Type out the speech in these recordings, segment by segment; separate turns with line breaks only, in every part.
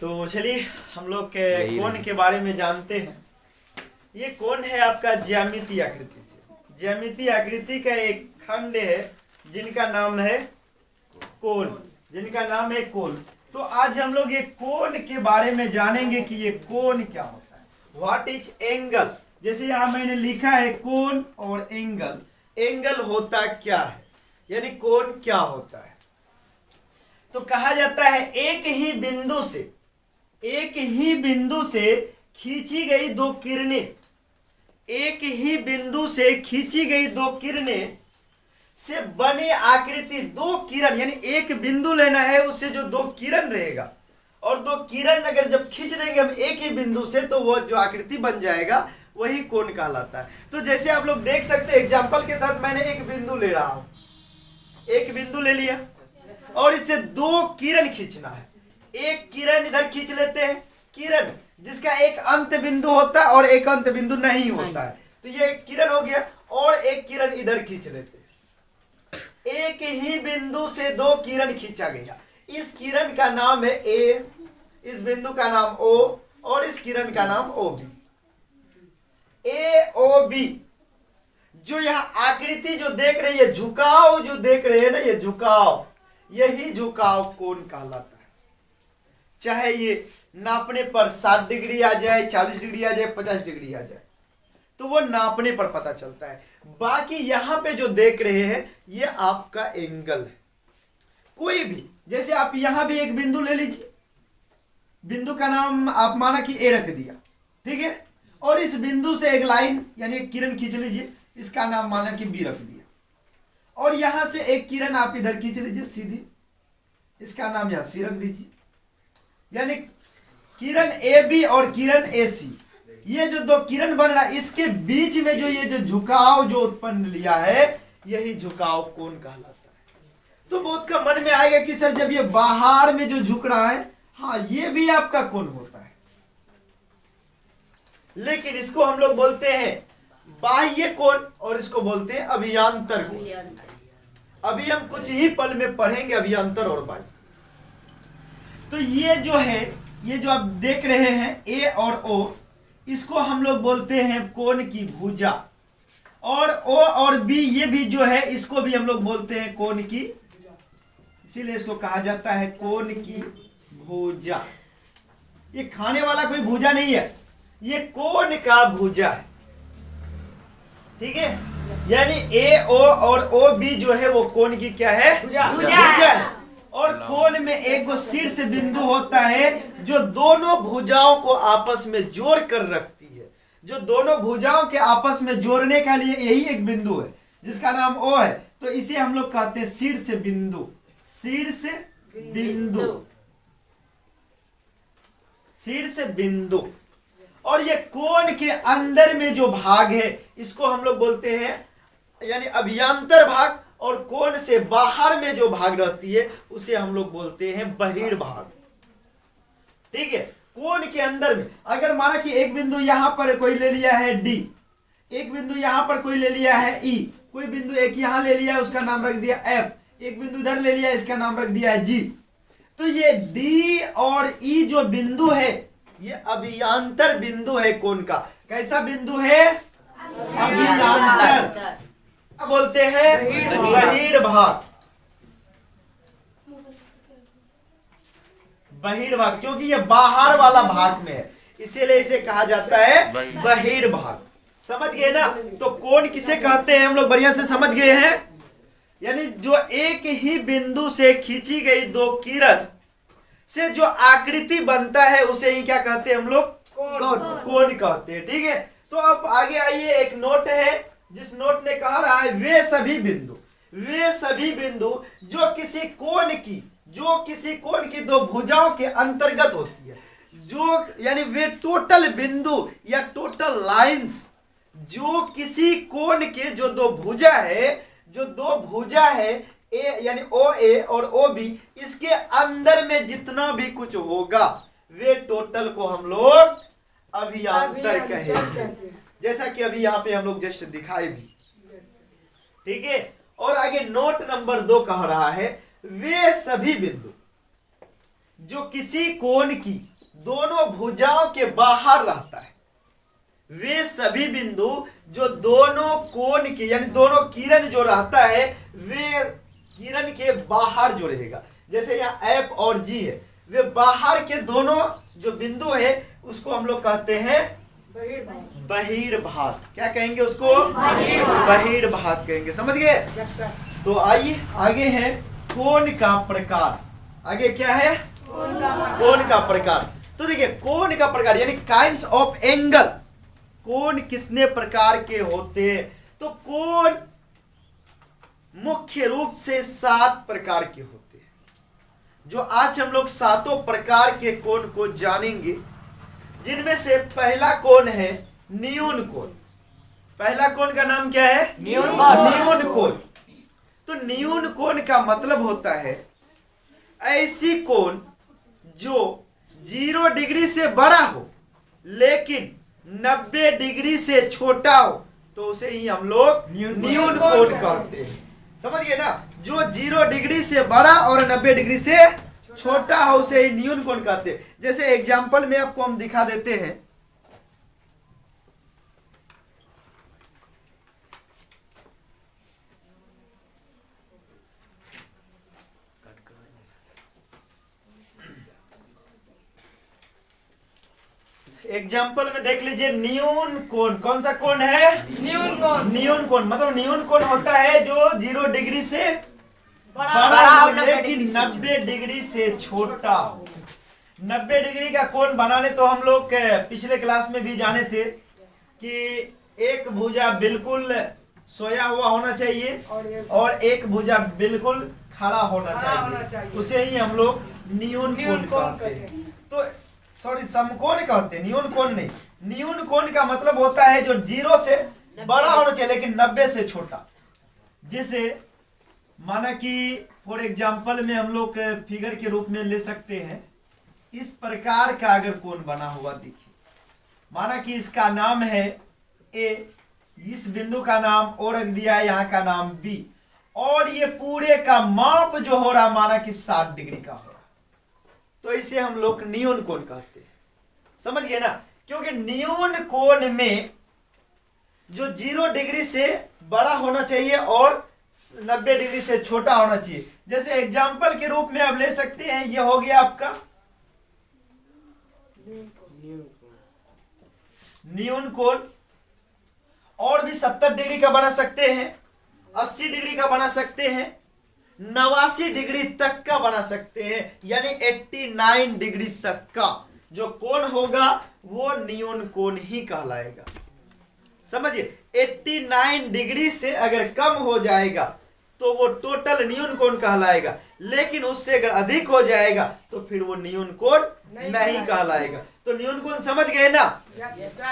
तो चलिए हम लोग के कोण के बारे में जानते हैं। ये कोण है आपका ज्यामितीय आकृति से। ज्यामितीय आकृति का एक खंड है जिनका नाम है कोण, जिनका नाम है कोण। तो आज हम लोग ये कोण के बारे में जानेंगे कि ये कोण क्या होता है। What is angle. जैसे यहाँ मैंने लिखा है कोण और एंगल। एंगल होता क्या है, यानी कोण क्या होता है। तो कहा जाता है एक ही बिंदु से खींची गई दो किरणें, एक ही बिंदु से खींची गई दो किरणें से बनी आकृति। दो किरण यानी एक बिंदु लेना है, उससे जो दो किरण रहेगा और दो किरण अगर जब खींच देंगे हम एक ही बिंदु से तो वो जो आकृति बन जाएगा वही कोण कहलाता है। तो जैसे आप लोग देख सकते हैं एग्जांपल के तहत मैंने एक बिंदु ले रहा हूं, एक बिंदु ले लिया और इससे दो किरण खींचना है। एक किरण इधर खींच लेते हैं, किरण जिसका एक अंत बिंदु होता है और एक अंत बिंदु नहीं होता है, तो ये एक किरण हो गया। और एक किरण इधर खींच लेते हैं। एक ही बिंदु से दो किरण खींचा गया। इस किरण का नाम है ए, इस बिंदु का नाम ओ और इस किरण का नाम ओ बी। ए ओ बी जो यह आकृति जो देख रही है, झुकाव जो देख रहे हैं ना, ये झुकाव, यही झुकाव कोण कहलाता है। चाहे ये नापने पर 60 डिग्री आ जाए, 40 डिग्री आ जाए, 50 डिग्री आ जाए, तो वो नापने पर पता चलता है। बाकी यहां पे जो देख रहे हैं ये आपका एंगल है। कोई भी, जैसे आप यहां भी एक बिंदु ले लीजिए, बिंदु का नाम आप माना कि ए रख दिया, ठीक है, और इस बिंदु से एक लाइन यानी एक किरण खींच लीजिए, इसका नाम माना कि बी रख दिया, और यहां से एक किरण आप इधर खींच लीजिए सीधी, इसका नाम यहां सी रख दीजिए। यानी किरण ए बी और किरण ए सी, ये जो दो किरण बन रहा है इसके बीच में जो ये जो झुकाव जो उत्पन्न लिया है, यही झुकाव कोण कहलाता है। तो बहुत का मन में आएगा कि सर जब ये बाहर में जो झुक रहा है, हाँ ये भी आपका कोण होता है, लेकिन इसको हम लोग बोलते हैं बाह्य कोण और इसको बोलते हैं अभियांतर कोण। अभी हम कुछ ही पल में पढ़ेंगे अभियांतर और बाह्य। तो ये जो है, ये जो आप देख रहे हैं ए और ओ, इसको हम लोग बोलते हैं कोण की भुजा। और ओ और बी ये भी जो है इसको भी हम लोग बोलते हैं कोण की, इसीलिए इसको कहा जाता है कोण की भुजा। ये खाने वाला कोई भुजा नहीं है, ये कोण का भुजा है, ठीक है। यानी ए ओ और ओ बी जो है वो कोण की क्या है, भुजा है। और कोण में एक वो शीर्ष बिंदु होता है जो दोनों भुजाओं को आपस में जोड़ कर रखती है। जो दोनों भुजाओं के आपस में जोड़ने का लिए यही एक बिंदु है जिसका नाम ओ है, तो इसे हम लोग कहते हैं शीर्ष बिंदु। शीर्ष बिंदु, शीर्ष बिंदु। और ये कोण के अंदर में जो भाग है इसको हम लोग बोलते हैं यानी अभियांतर भाग, और कोण से बाहर में जो भाग रहती है उसे हम लोग बोलते हैं बहिर्भाग, ठीक है। कोण के अंदर में अगर माना कि एक बिंदु यहां पर कोई ले लिया है डी, एक बिंदु यहां पर कोई ले लिया है ई, कोई बिंदु एक यहां ले लिया है उसका नाम रख दिया एफ, एक बिंदु इधर ले लिया इसका नाम रख दिया है जी। तो ये डी और ई जो बिंदु है ये अभियांतर बिंदु है कोण का। कैसा बिंदु है, अभियांतर। बोलते हैं बहिर्भाग। बहिर्भाग क्योंकि ये बाहर वाला भाग में है, इसीलिए इसे कहा जाता है बहिर्भाग। समझ गए ना। तो कोण किसे कहते हैं हम लोग बढ़िया से समझ गए हैं। यानी जो एक ही बिंदु से खींची गई दो किरण से जो आकृति बनता है उसे ही क्या कहते हैं हम लोग, कोण कहते हैं, ठीक है। तो अब आगे आइए, एक नोट है जिस नोट ने कहा रहा है वे सभी बिंदु जो किसी कोण की दो भुजाओं के अंतर्गत होती है, जो यानी वे टोटल बिंदु या टोटल लाइंस जो किसी कोण के जो दो भुजा है ए यानी ओ ए और ओ बी, इसके अंदर में जितना भी कुछ होगा वे टोटल को हम लोग अभियांतर कहेंगे। जैसा कि अभी यहाँ पे हम लोग जस्ट दिखाए भी, ठीक है। और आगे नोट नंबर 2 कह रहा है वे सभी बिंदु जो किसी कोण की दोनों भुजाओं के बाहर रहता है, वे सभी बिंदु जो दोनों कोण के यानी दोनों किरण जो रहता है वे किरण के बाहर जो रहेगा। जैसे यहाँ एफ और जी है, वे बाहर के दोनों जो बिंदु है उसको हम लोग कहते हैं बहिर्भाग। क्या कहेंगे उसको? बहिर्भाग कहेंगे। समझ गए? तो आइए आगे है कोण का प्रकार। आगे क्या है? कोण का प्रकार। तो देखिए कोण का प्रकार यानी काइंड्स ऑफ एंगल। कोण कितने प्रकार के होते हैं? तो कोण मुख्य रूप से 7 प्रकार के होते हैं, जो आज हम लोग 7 प्रकार के कोण को जानेंगे, जिनमें से पहला कोण है न्यून कोण। पहला कोण का नाम क्या है? न्यून कोण। तो न्यून कोण का मतलब होता है ऐसी कोण जो 0 डिग्री से बड़ा हो लेकिन 90 डिग्री से छोटा हो, तो उसे ही हम लोग न्यून कोण कहते हैं। समझ गए ना? जो 0 डिग्री से बड़ा और 90 डिग्री से छोटा हो उसे ही न्यून कोण कहते हैं। जैसे एग्जांपल में आपको हम दिखा देते हैं। एग्जाम्पल में देख लीजिए न्यून कोण। कौन सा कोण है? न्यून कोण। न्यून कोण मतलब न्यून कोण होता है जो 0 डिग्री से बड़ा हो लेकिन 90 डिग्री से छोटा हो। 90 डिग्री का कोण बनाने तो हम लोग पिछले क्लास में भी जाने थे कि एक भुजा बिल्कुल सोया हुआ होना चाहिए और एक भुजा बिल्कुल खड़ा होना चाहिए, उसे ही हम लोग न्यून कोण कहते हैं। तो सॉरी समकोण कहते हैं, न्यून कोण नहीं। न्यून कोण का मतलब होता है जो 0 से बड़ा होना चाहिए लेकिन 90 से छोटा। जैसे माना कि फॉर एग्जांपल में हम लोग फिगर के रूप में ले सकते हैं, इस प्रकार का अगर कोण बना हुआ देखिए, माना कि इसका नाम है ए, इस बिंदु का नाम ओ रख दिया है, यहाँ का नाम बी, और ये पूरे का माप जो हो रहा माना कि 60 डिग्री का हो रहा, तो इसे हम लोग न्यून कोण कहते हैं। समझ गए ना? क्योंकि न्यून कोण में जो 0 डिग्री से बड़ा होना चाहिए और 90 डिग्री से छोटा होना चाहिए। जैसे एग्जाम्पल के रूप में आप ले सकते हैं, यह हो गया आपका न्यून कोण। और भी 70 डिग्री का बना सकते हैं, 80 डिग्री का बना सकते हैं, 89 डिग्री तक का बना सकते हैं, यानी 89 डिग्री तक का जो कोण होगा वो न्यून कोण ही कहलाएगा। समझिए 89 डिग्री से अगर कम हो जाएगा तो वो टोटल न्यून कोण कहलाएगा, लेकिन उससे अगर अधिक हो जाएगा तो फिर वो न्यून कोण नहीं कहलाएगा। तो न्यून कोण समझ गए ना?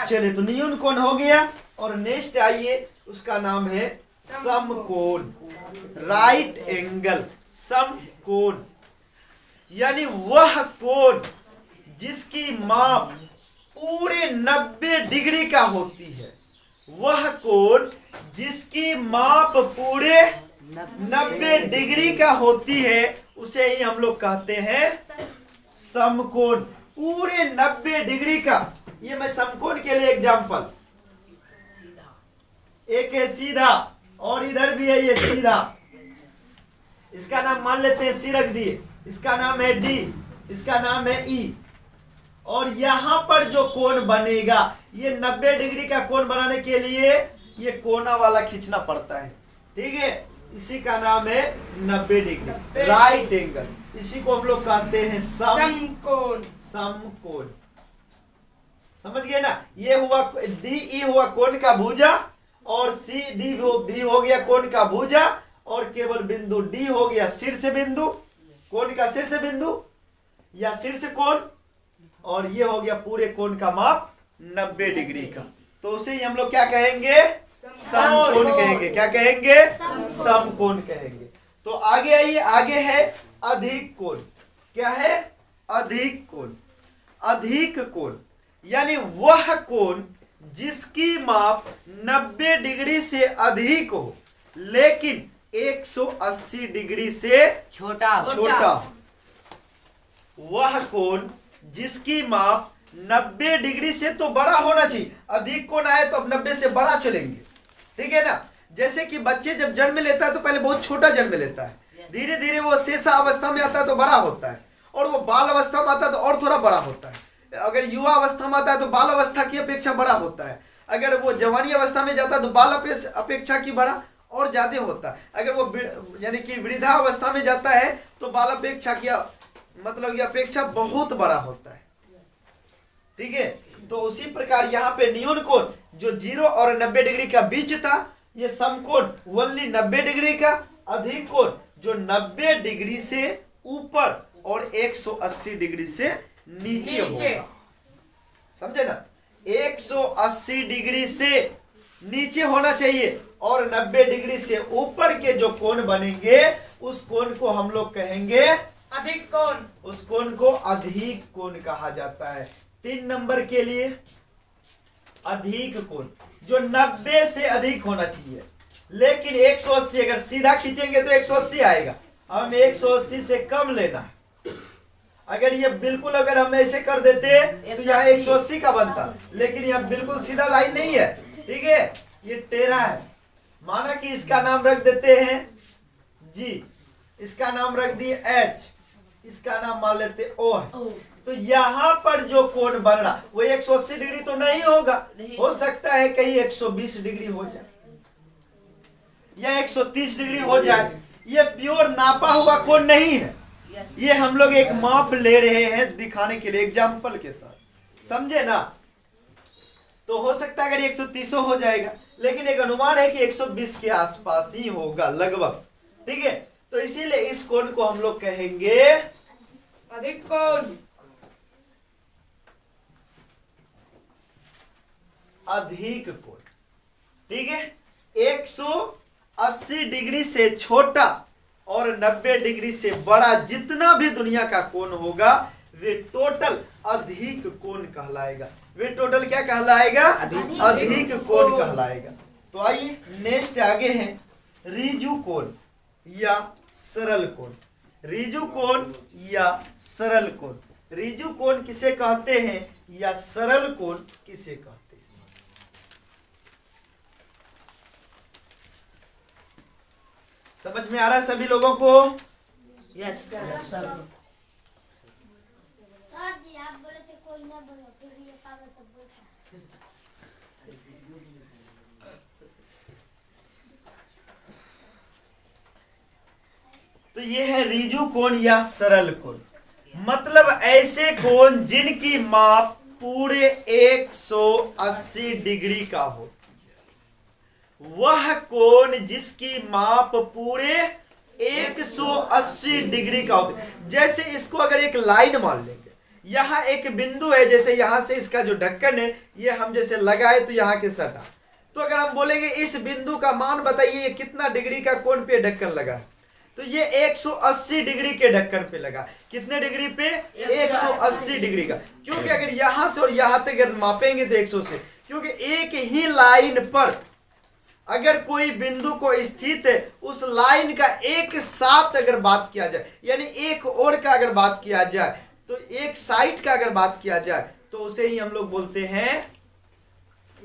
चलिए, तो न्यून कोण हो गया। और नेक्स्ट आइए, उसका नाम है समकोण, राइट एंगल। समकोण यानी वह कोण जिसकी माप पूरे 90 डिग्री का होती है। वह कोण जिसकी माप पूरे 90 डिग्री का होती है उसे ही हम लोग कहते हैं समकोण। पूरे 90 डिग्री का। ये मैं समकोण के लिए एग्जांपल, एक है सीधा और इधर भी है ये सीधा, इसका नाम मान लेते हैं सी रख दिए, इसका नाम है डी, इसका नाम है ई, और यहां पर जो कोण बनेगा ये 90 डिग्री का कोण बनाने के लिए ये कोना वाला खींचना पड़ता है। ठीक है, इसी का नाम है 90 डिग्री, राइट एंगल। इसी को हम लोग कहते हैं समकोण। समकोण समझ गए ना? ये हुआ डी ई हुआ कोण का भुजा, और सी डी भी हो गया कोण का भुजा, और केवल बिंदु डी हो गया शीर्ष बिंदु, कोण का शीर्ष बिंदु या शीर्ष कोण, और ये हो गया पूरे कोण का माप 90 डिग्री का। तो उसे ही हम लोग क्या कहेंगे? समकोण कहेंगे। क्या कहेंगे? समकोण कहेंगे। तो आगे आइए, आगे है अधिक कोण। क्या है? अधिक कोण। अधिक कोण यानी वह कोण जिसकी माप 90 डिग्री से अधिक हो लेकिन 180 डिग्री से छोटा। वह कोण जिसकी माप 90 डिग्री से तो बड़ा होना चाहिए। अधिक कोण आए तो अब 90 से बड़ा चलेंगे, ठीक है ना। जैसे कि बच्चे जब जन्म लेता है तो पहले बहुत छोटा जन्म लेता है, धीरे धीरे वो शेषा अवस्था में आता है तो बड़ा होता है, और वो बाल अवस्था में आता है तो और थोड़ा बड़ा होता है। अगर युवा अवस्था में आता है तो बाल अवस्था की अपेक्षा बड़ा होता है। अगर वो जवानी अवस्था में जाता है तो बाल अपेक्षा की बड़ा और ज्यादा होता है। अगर वो यानी कि वृद्धा अवस्था में जाता है तो बाल अपेक्षा की मतलब ये अपेक्षा बहुत बड़ा होता है, ठीक है। तो उसी प्रकार यहाँ पे न्यून कोण जो 0 और 90 डिग्री का बीच था, ये समकोण ओनली 90 डिग्री का, अधिक कोण जो 90 डिग्री से ऊपर और 180 डिग्री से नीचे होगा, समझे ना। 180 डिग्री से नीचे होना चाहिए और 90 डिग्री से ऊपर के जो कोण बनेंगे उस कोण को हम लोग कहेंगे
अधिक कोण।
उस कोण को अधिक कोण कहा जाता है। 3 नंबर के लिए अधिक कोण जो 90 से अधिक होना चाहिए, लेकिन 180 अगर सीधा खींचेंगे तो 180 आएगा, हमें 180 से कम लेना है। अगर ये बिल्कुल अगर हम ऐसे कर देते तो यहाँ 180 का बनता, लेकिन यह बिल्कुल सीधा लाइन नहीं है, ठीक है, ये टेढ़ा है। माना कि इसका नाम रख देते हैं जी, इसका नाम रख दिए H, इसका नाम मान लेते O है। तो यहाँ पर जो कोण बन रहा वो 180 डिग्री तो नहीं होगा, हो सकता है कहीं 120 डिग्री हो जाए या 130 डिग्री हो जाए। ये प्योर नापा हुआ कोण नहीं है, ये हम लोग एक माप ले रहे हैं दिखाने के लिए, एग्जाम्पल के तौर, समझे ना। तो हो सकता है अगर 130 हो जाएगा, लेकिन एक अनुमान है कि 120 के आसपास ही होगा लगभग, ठीक है। तो इसीलिए इस कोण को हम लोग कहेंगे
अधिक कोण।
अधिक कोण, ठीक है। 180 डिग्री से छोटा और 90 डिग्री से बड़ा जितना भी दुनिया का कोण होगा वे टोटल अधिक कोण कहलाएगा। वे टोटल क्या कहलाएगा? अधिक कोण कहलाएगा। तो आइए नेक्स्ट आगे हैं ऋजु कोण या सरल कोण। ऋजु कोण या सरल कोण, ऋजु कोण किसे कहते हैं या सरल कोण किसे कहते हैं? समझ में आ रहा है सभी लोगों को?
Yes sir.
सर जी आप बोले थे कोई ना बोलो, फिर ये पागल सब बोलता है।
तो ये है ऋजु कोण या सरल कोण, मतलब ऐसे कोण जिनकी माप पूरे 180 डिग्री का हो। वह कोण जिसकी माप पूरे 180 डिग्री का होता है। जैसे इसको अगर एक लाइन मान लेंगे, यहाँ एक बिंदु है, जैसे यहाँ से इसका जो ढक्कन है ये हम जैसे लगाए तो यहाँ के सटा, तो अगर हम बोलेंगे इस बिंदु का मान बताइए कितना डिग्री का कोण पे ढक्कन लगा है, तो ये 180 डिग्री के ढक्कन पे लगा। कितने डिग्री पे? 180 डिग्री का। क्योंकि अगर यहाँ से और यहाँ तक अगर मापेंगे तो 180, क्योंकि एक ही लाइन पर अगर कोई बिंदु को स्थित है उस लाइन का एक साथ अगर बात किया जाए, यानी एक ओर का अगर बात किया जाए, तो एक साइड का अगर बात किया जाए तो उसे ही हम लोग बोलते हैं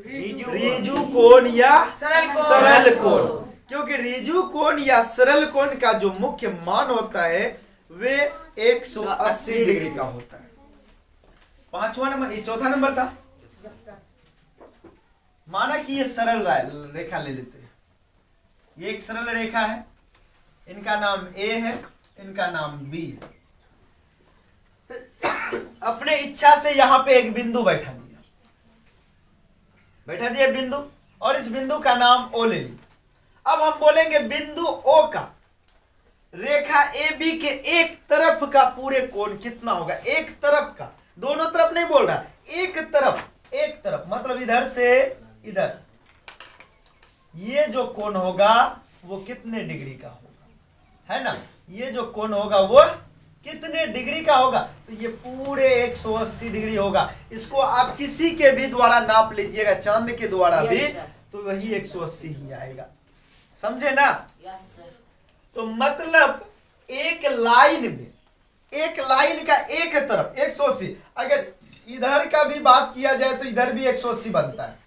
ऋजु कोण या सरल कोण। क्योंकि ऋजु कोण या सरल कोण का जो मुख्य मान होता है वे 180 डिग्री का होता है। 5वां नंबर, ये 4था नंबर था। माना कि ये सरल रेखा ले लेते हैं, ये एक सरल रेखा है, इनका नाम A है, इनका नाम B है। अपने इच्छा से यहां पे एक बिंदु बैठा दिया बिंदु, और इस बिंदु का नाम O ले लिया। अब हम बोलेंगे बिंदु O का रेखा AB के एक तरफ का पूरे कोण कितना होगा? एक तरफ का, दोनों तरफ नहीं बोल रहा, एक तरफ मतलब इधर से इधर, ये जो कोण होगा वो कितने डिग्री का होगा, है ना। ये जो कोण होगा वो कितने डिग्री का होगा? तो ये पूरे 180 डिग्री होगा। इसको आप किसी के भी द्वारा नाप लीजिएगा, चांद के द्वारा भी, तो वही 180 ही आएगा, समझे ना।
Yes sir.
तो मतलब एक लाइन में एक लाइन का एक तरफ 180, अगर इधर का भी बात किया जाए तो इधर भी 180 बनता है,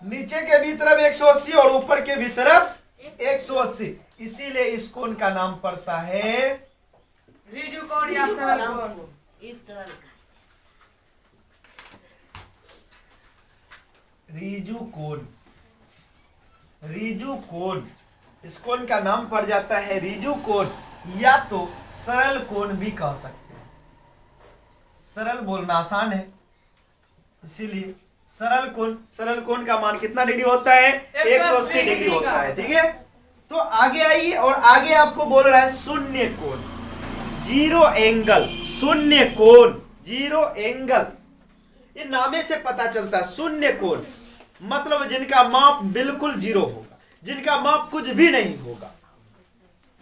नीचे के भी तरफ 180 और ऊपर के भी तरफ 180, इसीलिए इस कोण का नाम पड़ता है
ऋजु कोण या सरल कोण?
इस तरह का
ऋजु कोण। ऋजु कोण, इस कोण का नाम पड़ जाता है ऋजु कोण, या तो सरल कोण भी कह सकते हैं। सरल बोलना आसान है, इसीलिए सरल कोण। सरल कोण का मान कितना डिग्री होता है? 180 डिग्री होता है। ठीक है, तो आगे आइए, और आगे आपको बोल रहा है शून्य कोण, जीरो एंगल। शून्य कोण, जीरो एंगल, ये नामे से पता चलता है। शून्य कोण मतलब जिनका माप बिल्कुल जीरो होगा, जिनका माप कुछ भी नहीं होगा,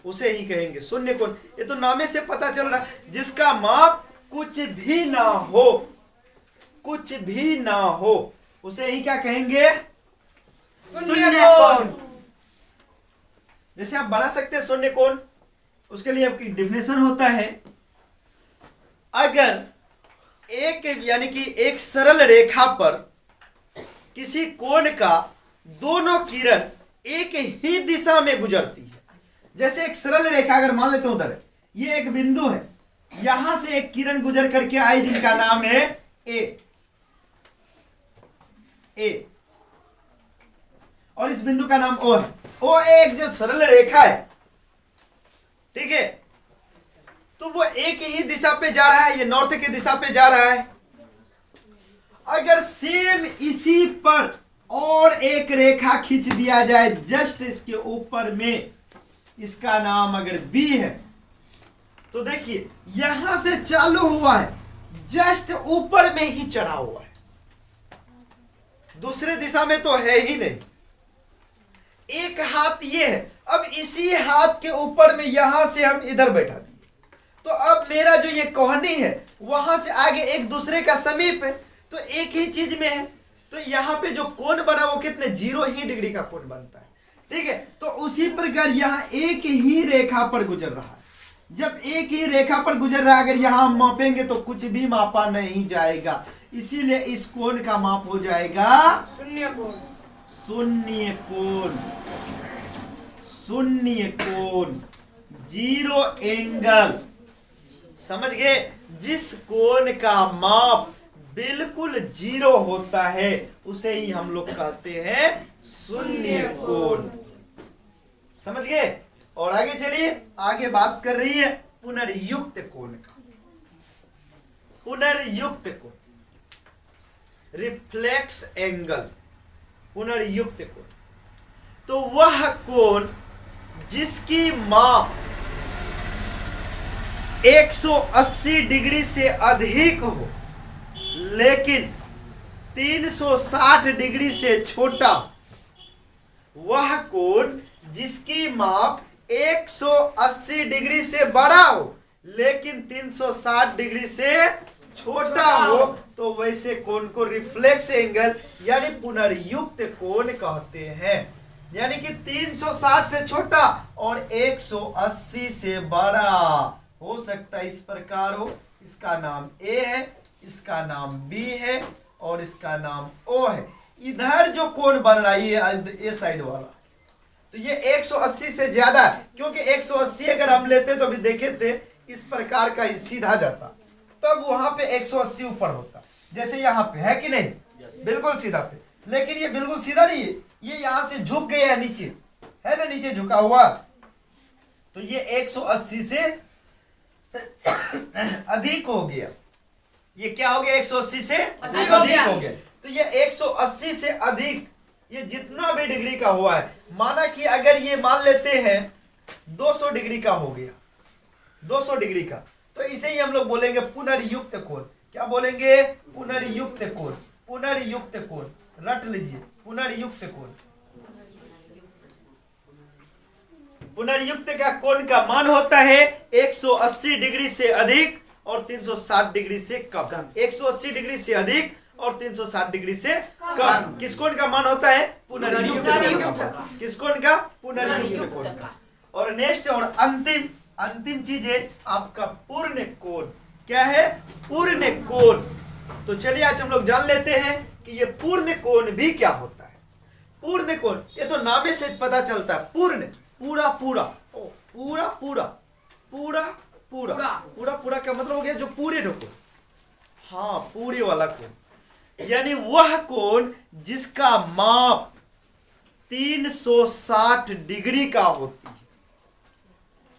उसे ही कहेंगे शून्य कोण। ये तो नामे से पता चल रहा है, जिसका माप कुछ भी ना हो, कुछ भी ना हो, उसे ही क्या कहेंगे?
शून्य कोण।
जैसे आप बना सकते हैं शून्य कोण, उसके लिए आपकी डिफिनेशन होता है, अगर एक यानी कि एक सरल रेखा पर किसी कोण का दोनों किरण एक ही दिशा में गुजरती है। जैसे एक सरल रेखा अगर मान लेते हैं उधर, ये एक बिंदु है, यहां से एक किरण गुजर करके आई जिनका नाम है ए, ए, और इस बिंदु का नाम ओ है। ओ एक जो सरल रेखा है, ठीक है, तो वो एक ही दिशा पे जा रहा है, ये नॉर्थ की दिशा पे जा रहा है। अगर सेम इसी पर और एक रेखा खींच दिया जाए जस्ट इसके ऊपर में, इसका नाम अगर बी है, तो देखिए यहां से चालू हुआ है, जस्ट ऊपर में ही चढ़ा हुआ है, दूसरे दिशा में तो है ही नहीं। एक हाथ ये है, अब इसी हाथ के ऊपर में यहां से हम इधर बैठा दिए, तो अब मेरा जो ये कोहनी है वहां से आगे एक दूसरे का समीप है, तो एक ही चीज में है, तो यहां पे जो कोण बना वो कितने? 0 ही डिग्री का कोण बनता है। ठीक है, तो उसी प्रकार यहां एक ही रेखा पर गुजर रहा है। जब एक ही रेखा पर गुजर रहा है, अगर यहां हम मापेंगे तो कुछ भी मापा नहीं जाएगा, इसीलिए इस कोण का माप हो जाएगा
शून्य कोण।
शून्य कोण। शून्य कोण, जीरो एंगल। समझ गए? जिस कोण का माप बिल्कुल जीरो होता है उसे ही हम लोग कहते हैं शून्य कोण। समझ गए? और आगे चलिए, आगे बात कर रही है पुनर्युक्त कोण का। पुनर्युक्त कोण, रिफ्लेक्स एंगल, पुनर्युक्त कोण, तो वह कोण जिसकी माप 180 डिग्री से अधिक हो लेकिन 360 डिग्री से छोटा, वह कोण जिसकी माप 180 डिग्री से बड़ा हो लेकिन 360 डिग्री से छोटा हो, तो वैसे कोण को रिफ्लेक्स एंगल यानी पुनर्युक्त कोण कहते हैं। यानी कि 360 से छोटा और 180 से बड़ा हो सकता है, इस प्रकार हो। इसका नाम ए है, इसका नाम बी है और इसका नाम ओ है। इधर जो कोण बन रहा है ये साइड वाला, तो ये 180 से ज्यादा है, क्योंकि 180 अगर हम लेते तो अभी देखे थे इस प्रकार का सीधा जाता, तब वहां पे 180 ऊपर होता, जैसे यहाँ पे है कि नहीं, बिल्कुल सीधा पे। लेकिन ये बिल्कुल सीधा नहीं है, ये यहां से झुक गया है नीचे, है ना, नीचे झुका हुआ, तो ये 180 से अधिक हो गया। ये क्या हो गया? 180 से अधिक हो गया। तो ये 180 से अधिक, ये जितना भी डिग्री का हुआ है, माना कि अगर ये मान लेते हैं 200 डिग्री का हो गया, 200 डिग्री का, तो इसे ही हम लोग बोलेंगे पुनर्युक्त कोण। क्या बोलेंगे? पुनर्युक्त कोण। पुनर्युक्त कोण रट लीजिए, पुनर्युक्त कोण। पुनर्युक्त का कोण का मान होता है 180 डिग्री से अधिक और 360 डिग्री से कम। 180 डिग्री से अधिक और 360 डिग्री से कम। किस कोण का मान होता है? पुनर्युक्त कोण का। किस कोण का? पुनर्युक्त कोण का। और नेक्स्ट और अंतिम अंतिम चीज है आपका पूर्ण कोण। क्या है? पूर्ण कोण। तो चलिए आज हम लोग जान लेते हैं कि ये पूर्ण कोण भी क्या होता है। पूर्ण कोण, ये तो नामे से पता चलता है। पूर्ण, पूरा पूरा, पूरा पूरा, पूरा पूरा, पूरा पूरा का मतलब हो गया जो पूरे कोण। हाँ, पूरे वाला कोण, यानी वह कोण जिसका माप 360 डिग्री का होती है।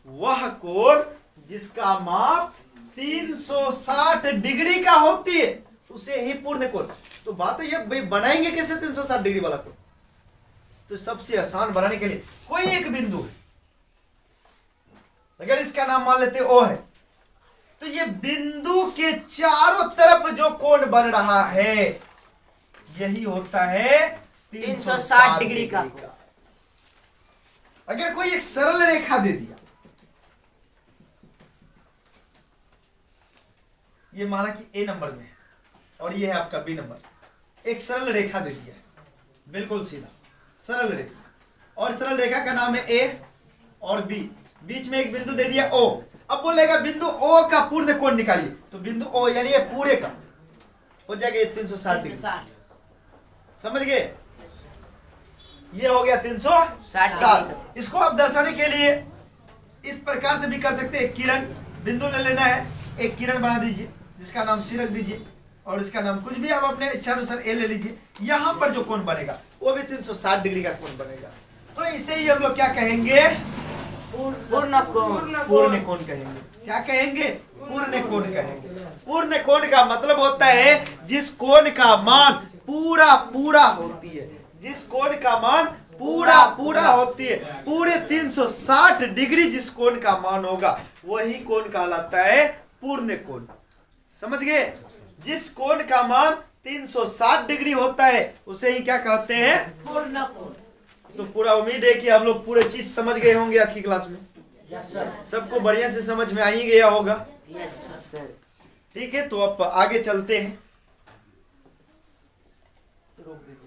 वह कोण जिसका माप 360 डिग्री का होती है उसे ही पूर्ण कोण। तो बात है ये भाई बनाएंगे कैसे 360 डिग्री वाला कोण? तो सबसे आसान बनाने के लिए कोई एक बिंदु है, अगर इसका नाम मान लेते ओ है, तो ये बिंदु के चारों तरफ जो कोण बन रहा है यही होता है
360 डिग्री का।
अगर कोई एक सरल रेखा दे दिया, ये माना कि ए नंबर में है और ये है आपका बी नंबर, एक सरल रेखा दे दिया है, बिल्कुल सीधा सरल रेखा, और सरल रेखा का नाम है ए और बी, बीच में एक बिंदु दे दिया ओ। अब बोलेगा बिंदु ओ का पूर्ण कोण निकालिए, तो बिंदु ओ यानी ये पूरे का हो जाएगा 360 डिग्री। समझ गए? ये हो गया 360। इसको आप दर्शाने के लिए इस प्रकार से भी कर सकते हैं। किरण बिंदु ले लेना है, एक किरण बना दीजिए जिसका नाम सी रख दीजिए और इसका नाम कुछ भी आप अपने इच्छा अनुसार ए ले लीजिए। यहाँ पर जो कोण बनेगा वो भी 360 डिग्री का कोण बनेगा। तो इसे ही हम लोग क्या कहेंगे?
पूर्ण कोण।
पूर्ण कोण कहेंगे। क्या कहेंगे? पूर्ण कोण कहेंगे। पूर्ण कोण का मतलब होता है जिस कोण का मान पूरा पूरा होती है, जिस कोण का मान पूरा पूरा होती है, पूरे 360 डिग्री जिस कोण का मान होगा वही कोण कहलाता है पूर्ण कोण। समझ गए? जिस कोण का मान 360 डिग्री होता है उसे ही क्या कहते हैं?
पूर्ण कोण।
तो पूरा उम्मीद है कि हम लोग पूरे चीज समझ गए होंगे आज की क्लास में।
Yes sir.
सबको बढ़िया से समझ में आ ही गया होगा।
Yes sir.
ठीक है, तो अब आगे चलते हैं। रोक दीजिए।